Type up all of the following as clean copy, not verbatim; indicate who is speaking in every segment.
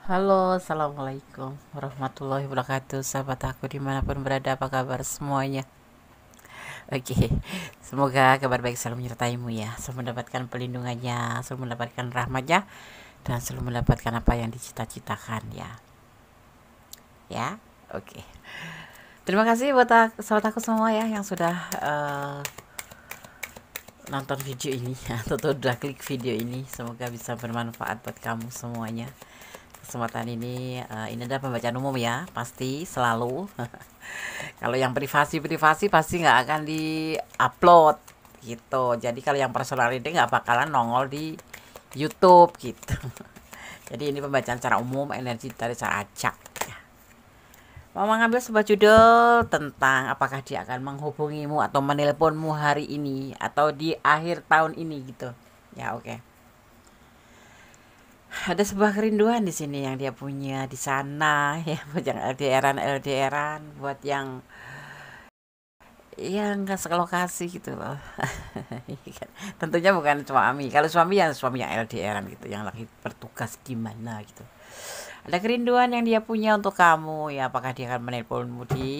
Speaker 1: Halo, assalamualaikum warahmatullahi wabarakatuh. Sahabat aku dimanapun berada, apa kabar semuanya? Oke, semoga kabar baik selalu menyertaimu ya. Selalu mendapatkan pelindungannya, selalu mendapatkan rahmatnya, dan selalu mendapatkan apa yang dicita-citakan ya. Ya, oke. Terima kasih buat sahabat aku semua ya yang sudah nonton video ini atau udah klik video ini. Semoga bisa bermanfaat buat kamu semuanya. Kesempatan ini adalah pembacaan umum ya, pasti selalu. Kalau yang privasi pasti nggak akan di-upload gitu. Jadi kalau yang personal ini nggak bakalan nongol di YouTube gitu. Jadi ini pembacaan secara umum, energi dari cara acak ya. Mau mengambil sebuah judul tentang apakah dia akan menghubungimu atau menelponmu hari ini atau di akhir tahun ini gitu. Ya, oke. Ada sebuah kerinduan di sini yang dia punya di sana ya, buat yang LDRan, buat yang ya nggak sekelokasi gitu loh. Tentunya bukan suami. Kalau suami ya suami yang LDRan gitu, yang lagi bertugas di mana gitu. Ada kerinduan yang dia punya untuk kamu ya. Apakah dia akan menelponmu di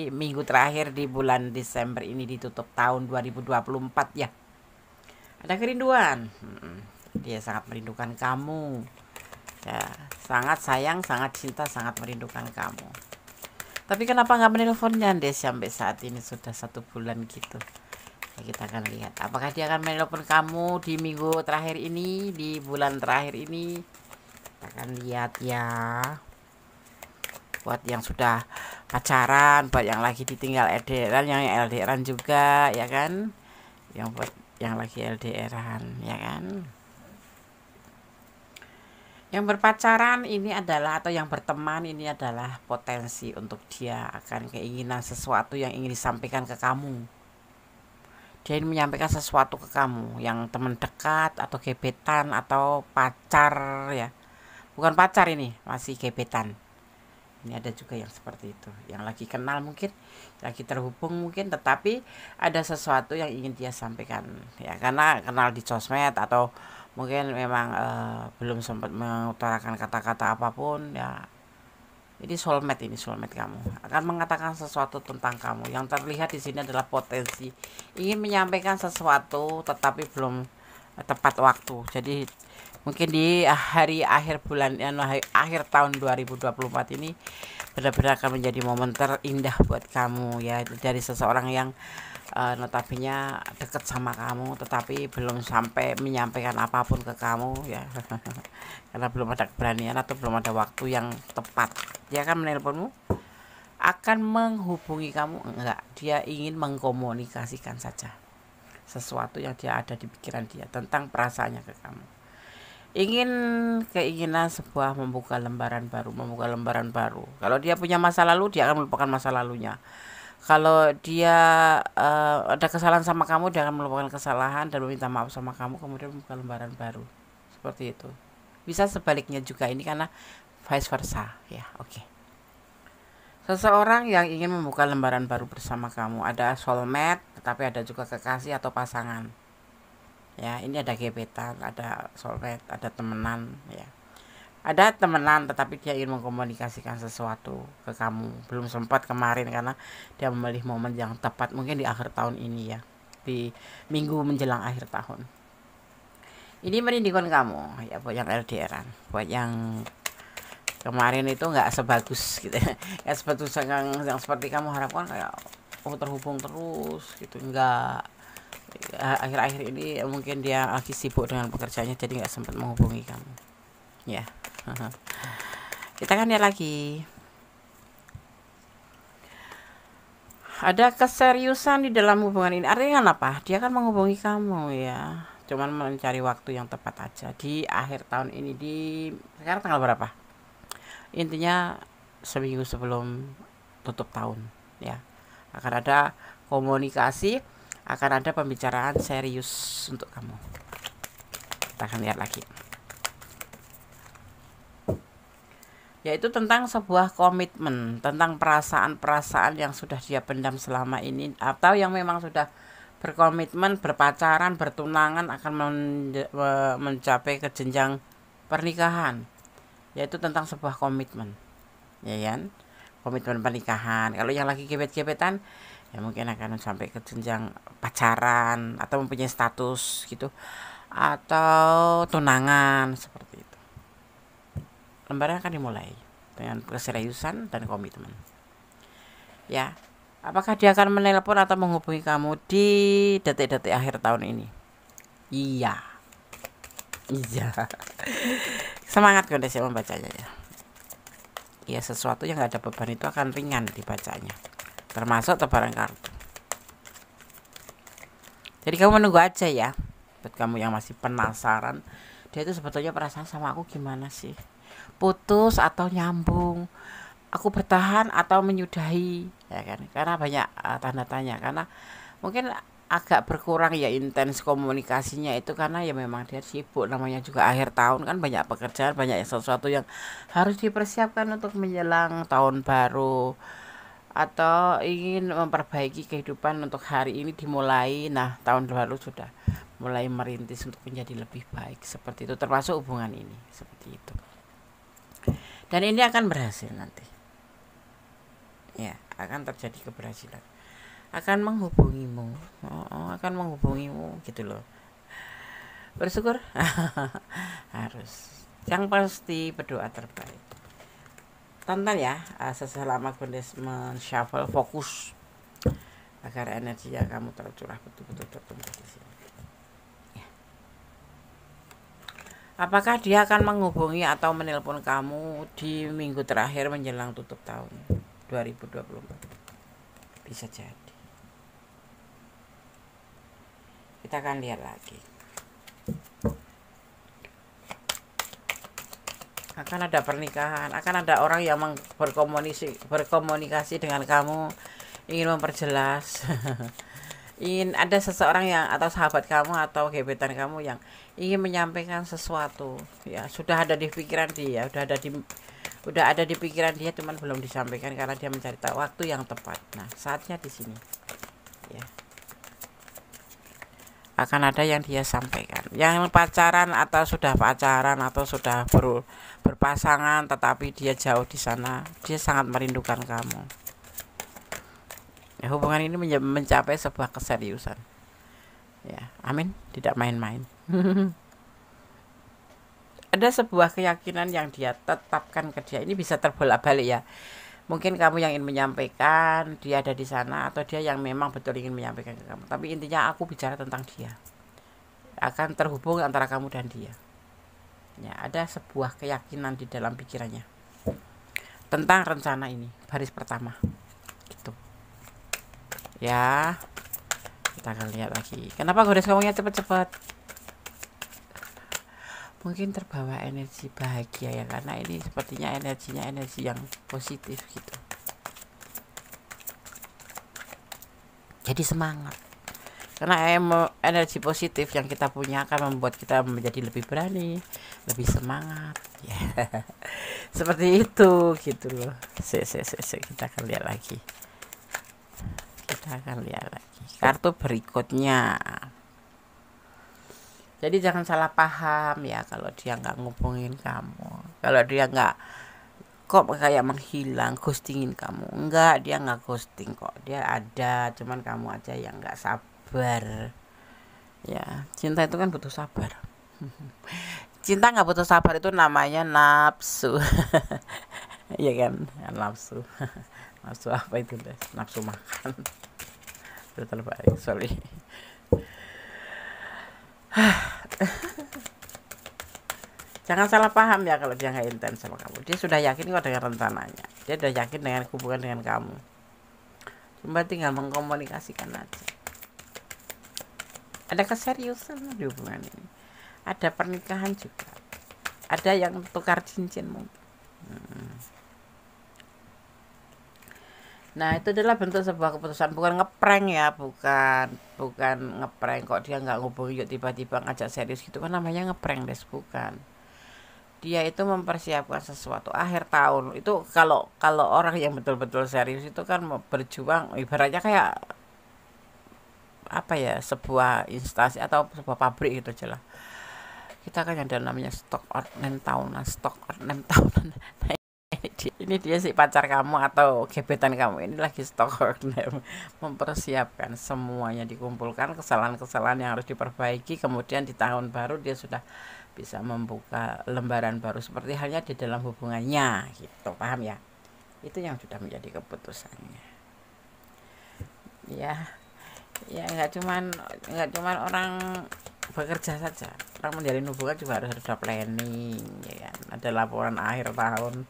Speaker 1: minggu terakhir di bulan Desember ini, ditutup tahun 2024 ya. Ada kerinduan. Dia sangat merindukan kamu ya, sangat sayang, sangat cinta, sangat merindukan kamu. Tapi kenapa nggak menelponnya deh sampai saat ini sudah 1 bulan gitu ya. Kita akan lihat apakah dia akan menelpon kamu di minggu terakhir ini, di bulan terakhir ini. Kita akan lihat ya. Buat yang sudah pacaran, buat yang lagi ditinggal LDRan, yang LDRan juga ya kan, yang buat yang lagi LDRan ya kan. Yang berpacaran ini adalah, atau yang berteman ini adalah potensi untuk dia akan keinginan sesuatu yang ingin disampaikan ke kamu. Dia ingin menyampaikan sesuatu ke kamu, yang teman dekat atau gebetan atau pacar ya. Bukan pacar ini, masih gebetan. Ini ada juga yang seperti itu, yang lagi kenal mungkin, lagi terhubung mungkin, tetapi ada sesuatu yang ingin dia sampaikan ya, karena kenal di sosmed atau mungkin memang belum sempat mengutarakan kata-kata apapun ya. Ini soulmate kamu akan mengatakan sesuatu tentang kamu. Yang terlihat di sini adalah potensi ingin menyampaikan sesuatu tetapi belum tepat waktu. Jadi mungkin di hari akhir bulan akhir tahun 2024 ini benar-benar akan menjadi momen terindah buat kamu ya, dari seseorang yang notabene deket sama kamu tetapi belum sampai menyampaikan apapun ke kamu ya. Karena belum ada keberanian atau belum ada waktu yang tepat. Dia akan menelponmu, akan menghubungi kamu enggak, dia ingin mengkomunikasikan saja sesuatu yang dia ada di pikiran dia tentang perasaannya ke kamu. Keinginan sebuah membuka lembaran baru. Kalau dia punya masa lalu, dia akan melupakan masa lalunya. Kalau dia ada kesalahan sama kamu, dia akan melupakan kesalahan dan meminta maaf sama kamu, kemudian membuka lembaran baru. Seperti itu. Bisa sebaliknya juga ini, karena vice versa ya. Oke. Seseorang yang ingin membuka lembaran baru bersama kamu, ada soulmate, tetapi ada juga kekasih atau pasangan. Ya, ini ada gebetan, ada soulmate, ada temenan ya. Ada temenan tetapi dia ingin mengkomunikasikan sesuatu ke kamu, belum sempat kemarin karena dia memilih momen yang tepat mungkin di akhir tahun ini ya, di minggu menjelang akhir tahun ini merindukan kamu ya. Buat yang LDRan, buat yang kemarin itu nggak sebagus gitu ya, sebagus yang seperti kamu harapkan, kayak terhubung terus gitu, nggak. Akhir-akhir ini mungkin dia lagi sibuk dengan pekerjaannya, jadi nggak sempat menghubungi kamu ya. Kita kan lihat lagi, ada keseriusan di dalam hubungan ini. Artinya apa? Dia akan menghubungi kamu ya, cuman mencari waktu yang tepat aja di akhir tahun ini. Di sekarang tanggal berapa? Intinya seminggu sebelum tutup tahun ya, akan ada komunikasi, akan ada pembicaraan serius untuk kamu. Kita akan lihat lagi, yaitu tentang sebuah komitmen, tentang perasaan-perasaan yang sudah dia pendam selama ini, atau yang memang sudah berkomitmen, berpacaran, bertunangan, akan mencapai ke jenjang pernikahan yaitu tentang sebuah komitmen, ya kan, komitmen pernikahan. Kalau yang lagi gebet-gebetan ya mungkin akan sampai ke jenjang pacaran atau mempunyai status gitu, atau tunangan seperti itu. Lembaran akan dimulai dengan keseriusan dan komitmen. Ya, apakah dia akan menelpon atau menghubungi kamu di detik-detik akhir tahun ini? Iya. Iya. Semangat Gondes ya membacanya ya. Ya, sesuatu yang gak ada beban itu akan ringan dibacanya, termasuk tebaran kartu. Jadi kamu menunggu aja ya. Buat kamu yang masih penasaran, dia itu sebetulnya perasaan sama aku gimana sih? Putus atau nyambung? Aku bertahan atau menyudahi? Ya kan? Karena banyak tanda tanya. Karena mungkin agak berkurang ya intens komunikasinya itu karena ya memang dia sibuk, namanya juga akhir tahun kan, banyak pekerjaan, banyak sesuatu yang harus dipersiapkan untuk menjelang tahun baru, atau ingin memperbaiki kehidupan untuk hari ini dimulai. Nah, tahun baru sudah mulai merintis untuk menjadi lebih baik, seperti itu, termasuk hubungan ini seperti itu. Dan ini akan berhasil nanti. Ya, akan terjadi keberhasilan. Akan menghubungimu, akan menghubungimu gitu loh. Bersyukur harus. Yang pasti berdoa terbaik. Tonton ya selama Gondes men-shuffle, fokus agar energi yang kamu tercurah betul-betul tertumpah di sini. Ya. Apakah dia akan menghubungi atau menelpon kamu di minggu terakhir menjelang tutup tahun 2024? Bisa jadi. Kita akan lihat lagi. Akan ada pernikahan, akan ada orang yang berkomunikasi dengan kamu, ingin memperjelas. Ingin ada seseorang yang atau sahabat kamu atau gebetan kamu yang ingin menyampaikan sesuatu. Ya, sudah ada di pikiran dia, udah ada di pikiran dia, cuman belum disampaikan karena dia mencari waktu yang tepat. Nah, saatnya di sini. Ya. Akan ada yang dia sampaikan. Yang pacaran atau sudah pacaran atau sudah berpasangan tetapi dia jauh di sana, dia sangat merindukan kamu. Ya, hubungan ini mencapai sebuah keseriusan. Ya, amin, tidak main-main. Ada sebuah keyakinan yang dia tetapkan ke dia. Ini bisa terbolak-balik ya. Mungkin kamu yang ingin menyampaikan, dia ada di sana, atau dia yang memang betul ingin menyampaikan ke kamu. Tapi intinya aku bicara tentang dia. Akan terhubung antara kamu dan dia. Ya, ada sebuah keyakinan di dalam pikirannya tentang rencana ini, baris pertama. Gitu. Ya, kita akan lihat lagi. Kenapa Gondes ngomongnya cepet-cepet? Mungkin terbawa energi bahagia ya, karena ini sepertinya energinya energi yang positif gitu. Jadi semangat, karena energi positif yang kita punya akan membuat kita menjadi lebih berani, lebih semangat ya. Seperti itu gitu loh. Kita akan lihat lagi. Kita akan lihat lagi kartu berikutnya. Jadi jangan salah paham ya kalau dia nggak ngubungin kamu, kalau dia nggak kok kayak menghilang, ghostingin kamu. Enggak, dia nggak ghosting kok, dia ada, cuman kamu aja yang nggak sabar. Ya, cinta itu kan butuh sabar. Cinta nggak butuh sabar, itu namanya nafsu. Iya kan, nafsu. Nafsu apa itu deh? Nafsu makan. Itu terbaik, sorry. Jangan salah paham ya kalau dia nggak intens sama kamu. Dia sudah yakin kok dengan rencananya. Dia sudah yakin dengan hubungan dengan kamu. Cuma tinggal mengkomunikasikan aja. Ada keseriusan di hubungan ini. Ada pernikahan juga. Ada yang tukar cincin mungkin. Nah, itu adalah bentuk sebuah keputusan, bukan ngeprank ya, bukan ngeprank kok dia nggak ngubungi yuk tiba-tiba ngajak serius gitu kan, namanya ngeprank des, bukan. Dia itu mempersiapkan sesuatu akhir tahun. Itu kalau orang yang betul-betul serius itu kan berjuang, ibaratnya kayak apa ya, sebuah instansi atau sebuah pabrik gitu aja lah. kita kan ada namanya stok ordnen tahunan, stok ordnen tahunan. Nah, ini dia si pacar kamu atau gebetan kamu ini lagi stok ordnen, mempersiapkan semuanya, dikumpulkan kesalahan-kesalahan yang harus diperbaiki, kemudian di tahun baru dia sudah bisa membuka lembaran baru, seperti halnya di dalam hubungannya gitu, paham ya? Itu yang sudah menjadi keputusannya ya. Ya nggak cuman orang bekerja saja, orang menjalin hubungan juga harus ada planning ya kan? Ada laporan akhir tahun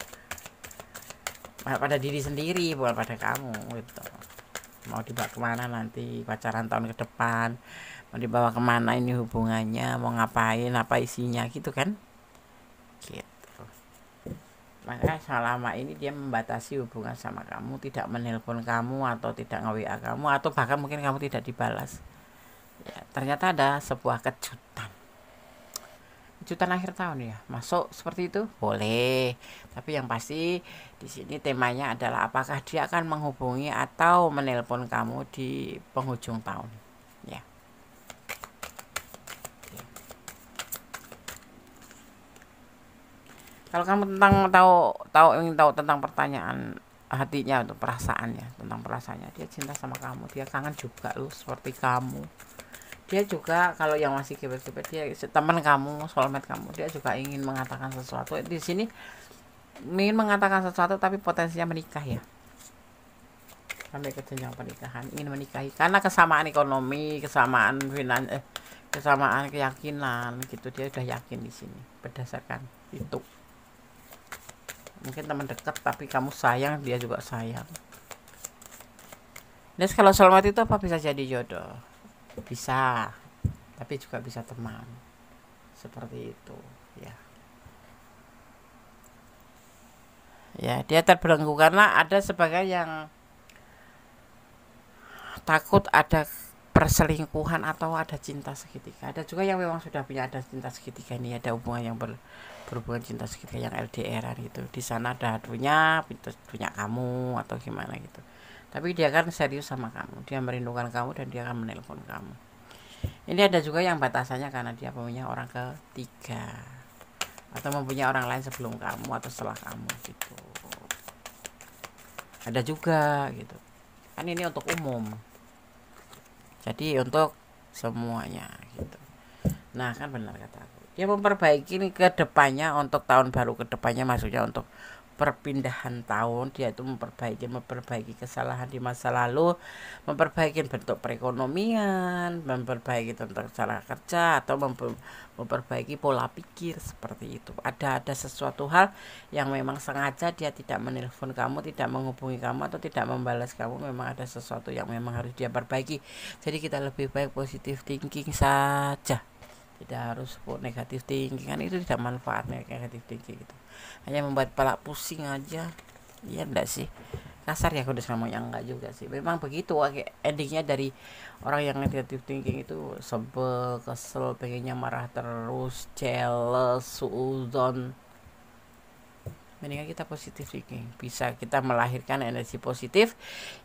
Speaker 1: pada diri sendiri, bukan pada kamu gitu. Mau dibawa kemana nanti pacaran tahun ke depan, mau dibawa kemana ini hubungannya, mau ngapain, apa isinya gitu kan, gitu. Maka selama ini dia membatasi hubungan sama kamu, tidak menelpon kamu atau tidak nge-WA kamu, atau bahkan mungkin kamu tidak dibalas ya, ternyata ada sebuah kejutan akhir tahun ya, masuk seperti itu boleh. Tapi yang pasti di sini temanya adalah apakah dia akan menghubungi atau menelpon kamu di penghujung tahun ya. Kalau kamu ingin tahu tentang pertanyaan hatinya atau perasaannya, tentang perasaannya, dia cinta sama kamu, dia kangen juga loh seperti kamu. Dia juga kalau yang masih gebet-gebet, dia teman kamu, soulmate kamu, dia juga ingin mengatakan sesuatu. Di sini ingin mengatakan sesuatu tapi potensinya menikah ya, sampai ke jenjang pernikahan, ingin menikahi karena kesamaan ekonomi, kesamaan keyakinan gitu. Dia udah yakin di sini berdasarkan itu. Mungkin teman dekat tapi kamu sayang, dia juga sayang. Dan kalau soulmate itu apa, bisa jadi jodoh, bisa, tapi juga bisa teman, seperti itu ya. Ya, dia terbelenggu karena ada sebagian yang takut ada perselingkuhan atau ada cinta segitiga. Ada juga yang memang sudah punya ada cinta segitiga, ini ada hubungan yang berhubungan cinta segitiga yang LDR gitu. Di sana ada punya kamu atau gimana gitu. Tapi dia kan serius sama kamu, dia merindukan kamu dan dia akan menelpon kamu. Ini ada juga yang batasannya karena dia punya orang ketiga atau mempunyai orang lain sebelum kamu atau setelah kamu gitu. Ada juga gitu. Kan ini untuk umum. Jadi untuk semuanya gitu. Nah, kan benar kata aku. Dia memperbaiki ini ke depannya, untuk tahun baru ke depannya, maksudnya untuk perpindahan tahun. Dia itu memperbaiki kesalahan di masa lalu, memperbaiki bentuk perekonomian, memperbaiki tentang cara kerja, atau memperbaiki pola pikir seperti itu. Ada sesuatu hal yang memang sengaja dia tidak menelpon kamu, tidak menghubungi kamu, atau tidak membalas kamu. Memang ada sesuatu yang memang harus dia perbaiki. Jadi kita lebih baik positive thinking saja, tidak harus negatif thinking, kan itu tidak manfaat negatif thinking itu, hanya membuat kepala pusing aja. Iya enggak sih, kasar ya aku udah ngomongnya, enggak juga sih, memang begitu endingnya dari orang yang negatif thinking itu. Sebel, kesel, pengennya marah terus, jealous, suudzon. Mendingan kita positif thinking, bisa kita melahirkan energi positif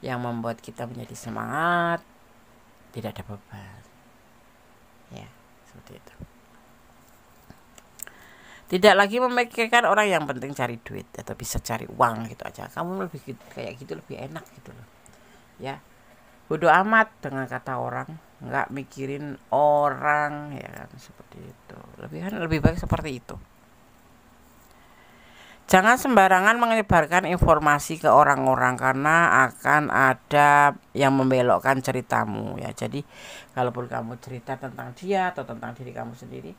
Speaker 1: yang membuat kita menjadi semangat, tidak ada beban ya, seperti itu. Tidak lagi memikirkan orang yang penting cari duit atau bisa cari uang gitu aja. Kamu lebih kayak gitu lebih enak gitu loh ya. Bodoh amat dengan kata orang, nggak mikirin orang ya kan, seperti itu. Lebih baik seperti itu. Jangan sembarangan menyebarkan informasi ke orang-orang karena akan ada yang membelokkan ceritamu ya. Jadi kalaupun kamu cerita tentang dia atau tentang diri kamu sendiri,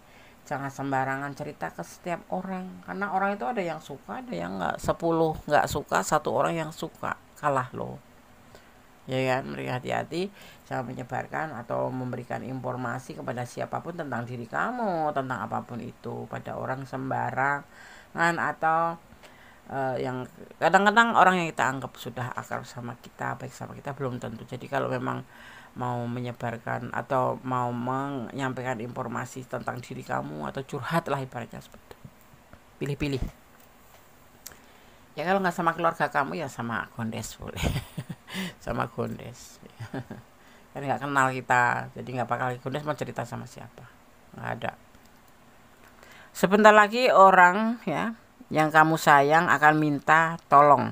Speaker 1: jangan sembarangan cerita ke setiap orang, karena orang itu ada yang suka, ada yang nggak. 10 nggak suka, 1 orang yang suka, kalah loh ya kan. Mereka hati-hati, jangan menyebarkan atau memberikan informasi kepada siapapun tentang diri kamu, tentang apapun itu, pada orang sembarangan atau yang kadang-kadang orang yang kita anggap sudah akrab sama kita, baik sama kita, belum tentu. Jadi kalau memang mau menyebarkan atau mau menyampaikan informasi tentang diri kamu atau curhat lah ibaratnya, seperti itu, pilih-pilih ya. Kalau nggak sama keluarga kamu ya sama gondes boleh. Sama gondes kan nggak kenal kita, jadi nggak bakal gondes mau cerita sama siapa, nggak ada. Sebentar lagi orang ya yang kamu sayang akan minta tolong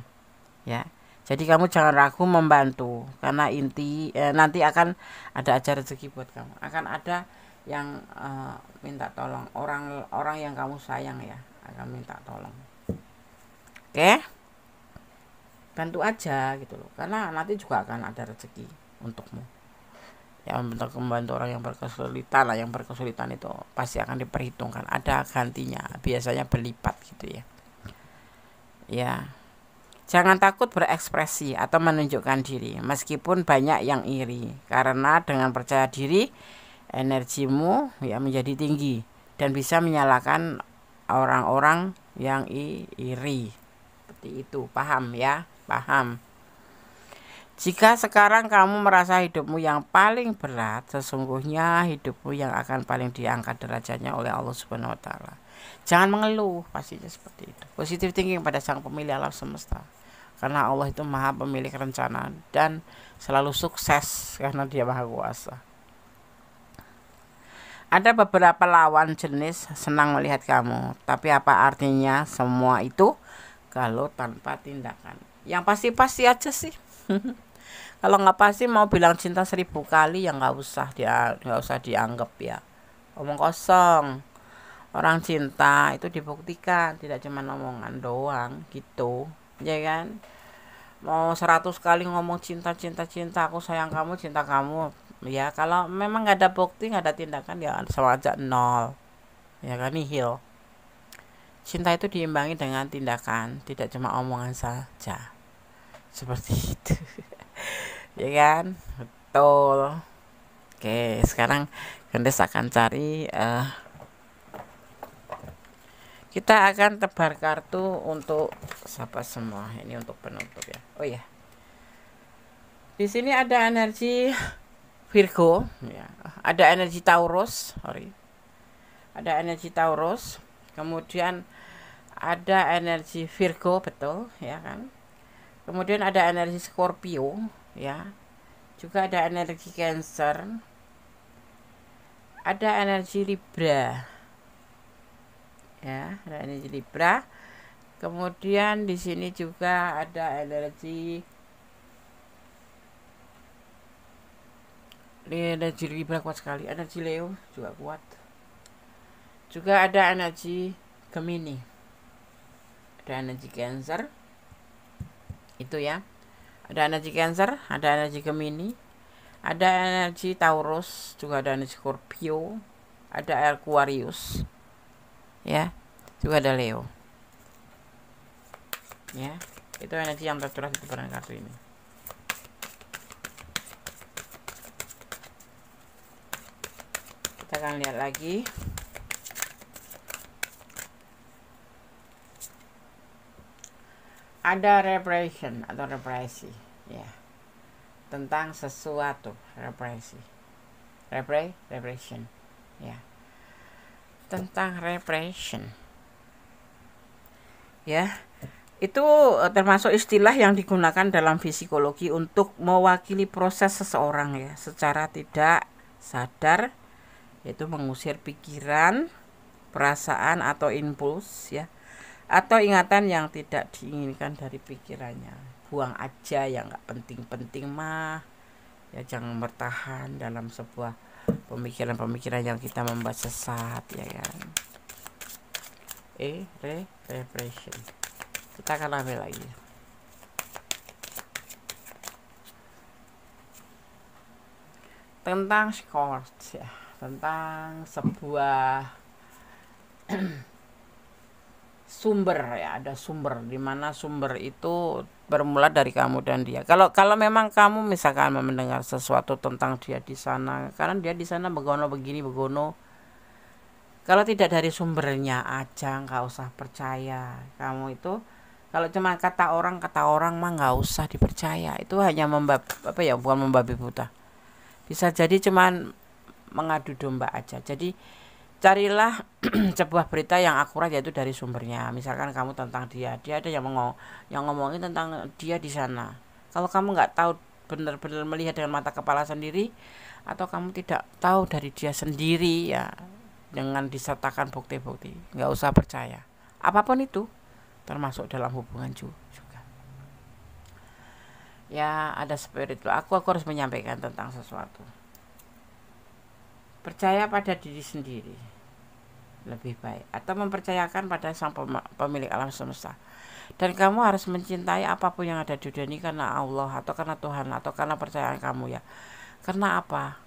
Speaker 1: ya. Jadi kamu jangan ragu membantu karena nanti akan ada ajar rezeki buat kamu. Akan ada yang minta tolong, orang yang kamu sayang ya akan minta tolong. Oke? Bantu aja gitu loh. Karena nanti juga akan ada rezeki untukmu. Ya untuk membantu orang yang berkesulitan lah, yang berkesulitan itu pasti akan diperhitungkan, ada gantinya, biasanya berlipat gitu ya. Ya. Jangan takut berekspresi atau menunjukkan diri meskipun banyak yang iri, karena dengan percaya diri energimu ya menjadi tinggi dan bisa menyalakan orang-orang yang iri. Seperti itu, paham ya? Paham. Jika sekarang kamu merasa hidupmu yang paling berat, sesungguhnya hidupmu yang akan paling diangkat derajatnya oleh Allah Subhanahu wa taala. Jangan mengeluh, pastinya seperti itu. Positive thinking pada sang pemilik alam semesta. Karena Allah itu maha pemilik rencana dan selalu sukses karena dia maha kuasa. Ada beberapa lawan jenis senang melihat kamu, tapi apa artinya semua itu kalau tanpa tindakan? Yang pasti-pasti aja sih. Kalau nggak pasti mau bilang cinta 1000 kali ya nggak usah dianggap ya omong kosong. Orang cinta itu dibuktikan, tidak cuma omongan doang gitu, ya kan? Mau 100 kali ngomong cinta aku sayang kamu, cinta kamu ya, kalau memang nggak ada bukti, nggak ada tindakan ya sama aja nol, ya kan, nihil. Cinta itu diimbangi dengan tindakan, tidak cuma omongan saja, seperti itu. Ya kan, betul. Oke, sekarang Gendes akan cari kita akan tebar kartu untuk siapa semua. Ini untuk penutup ya. Oh ya. Di sini ada energi Virgo ya. Ada energi Taurus, Ada energi Taurus. Kemudian ada energi Virgo, betul ya kan? Kemudian ada energi Scorpio ya. Juga ada energi Cancer. Ada energi Libra. Ya, ada energi Libra. Kemudian di sini juga ada energi Libra kuat sekali. Energi Leo juga kuat. Juga ada energi Gemini. Ada energi Cancer. Itu ya. Ada energi Cancer, ada energi Gemini, ada energi Taurus, juga ada energi Scorpio, ada Aquarius. Ya, juga ada Leo. Ya, itu energi yang tercurah di depan kartu ini. Kita akan lihat lagi. Ada repression atau represi, ya, tentang sesuatu, repression, ya, tentang repression, ya. Itu termasuk istilah yang digunakan dalam psikologi untuk mewakili proses seseorang ya, secara tidak sadar, yaitu mengusir pikiran, perasaan atau impuls ya, atau ingatan yang tidak diinginkan dari pikirannya. Buang aja yang gak penting-penting mah ya, jangan bertahan dalam sebuah pemikiran-pemikiran yang kita membuat sesat, ya kan. Repression. Kita akan ambil lagi tentang scores ya, tentang sebuah sumber ya, ada sumber, di mana sumber itu bermula dari kamu dan dia. Kalau memang kamu misalkan mendengar sesuatu tentang dia di sana, karena dia di sana begono begini begono, kalau tidak dari sumbernya aja nggak usah percaya. Kamu itu kalau cuma kata orang mah nggak usah dipercaya. Itu hanya bukan membabi buta. Bisa jadi cuman mengadu domba aja. Jadi carilah sebuah berita yang akurat, yaitu dari sumbernya. Misalkan kamu tentang dia ada yang ngomongin tentang dia di sana. Kalau kamu nggak tahu benar-benar melihat dengan mata kepala sendiri, atau kamu tidak tahu dari dia sendiri ya, dengan disertakan bukti-bukti, nggak usah percaya apapun itu, termasuk dalam hubungan juga. Ya ada spirit loh, aku harus menyampaikan tentang sesuatu. Percaya pada diri sendiri lebih baik, atau mempercayakan pada sang pemilik alam semesta. Dan kamu harus mencintai apapun yang ada di dunia ini karena Allah, atau karena Tuhan, atau karena percayaan kamu ya. Karena apa?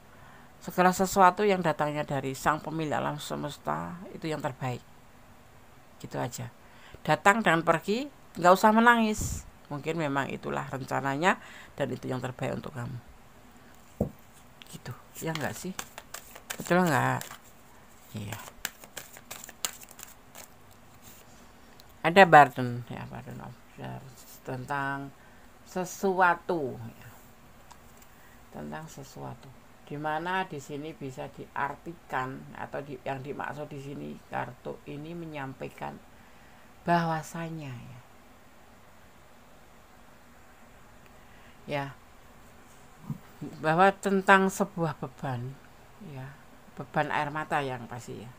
Speaker 1: Segala sesuatu yang datangnya dari sang pemilik alam semesta itu yang terbaik. Gitu aja. Datang dan pergi, gak usah menangis. Mungkin memang itulah rencananya dan itu yang terbaik untuk kamu. Gitu, ya enggak sih? Betul enggak? Iya. Ada burden ya, burden of tentang sesuatu ya. Tentang sesuatu. Dimana di sini bisa diartikan atau yang dimaksud di sini kartu ini menyampaikan bahwasanya ya bahwa tentang sebuah beban ya, beban air mata yang pasti ya.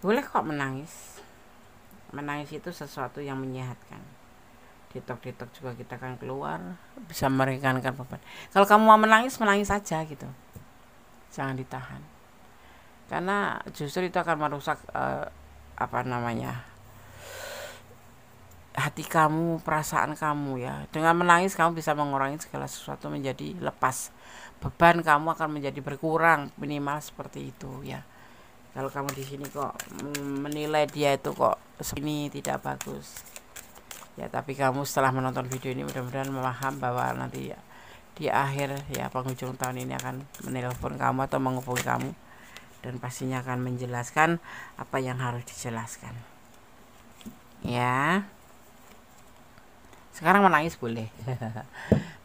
Speaker 1: Boleh kok menangis. Menangis itu sesuatu yang menyehatkan. Ditok-ditok juga kita akan keluar, bisa meringankan beban. Kalau kamu mau menangis, menangis aja gitu. Jangan ditahan. Karena justru itu akan merusak hati kamu, perasaan kamu ya. Dengan menangis kamu bisa mengurangi segala sesuatu menjadi lepas. Beban kamu akan menjadi berkurang, minimal seperti itu ya. Kalau kamu di sini kok menilai dia itu kok segini tidak bagus. Ya, tapi kamu setelah menonton video ini mudah-mudahan memaham bahwa nanti ya, di akhir ya penghujung tahun ini akan menelpon kamu atau menghubungi kamu dan pastinya akan menjelaskan apa yang harus dijelaskan. Ya. Sekarang menangis boleh.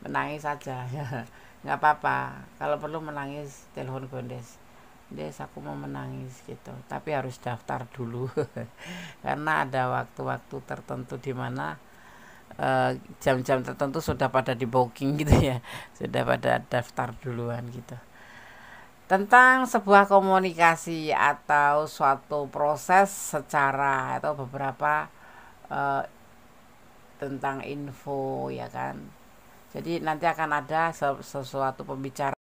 Speaker 1: Menangis saja ya. Nggak apa-apa. Kalau perlu menangis telepon Gondes. Des, aku mau menangis gitu. Tapi harus daftar dulu. Karena ada waktu-waktu tertentu di mana jam-jam tertentu sudah pada di booking gitu ya. Sudah pada daftar duluan gitu. Tentang sebuah komunikasi atau suatu proses secara atau beberapa tentang info ya kan. Jadi nanti akan ada sesuatu pembicaraan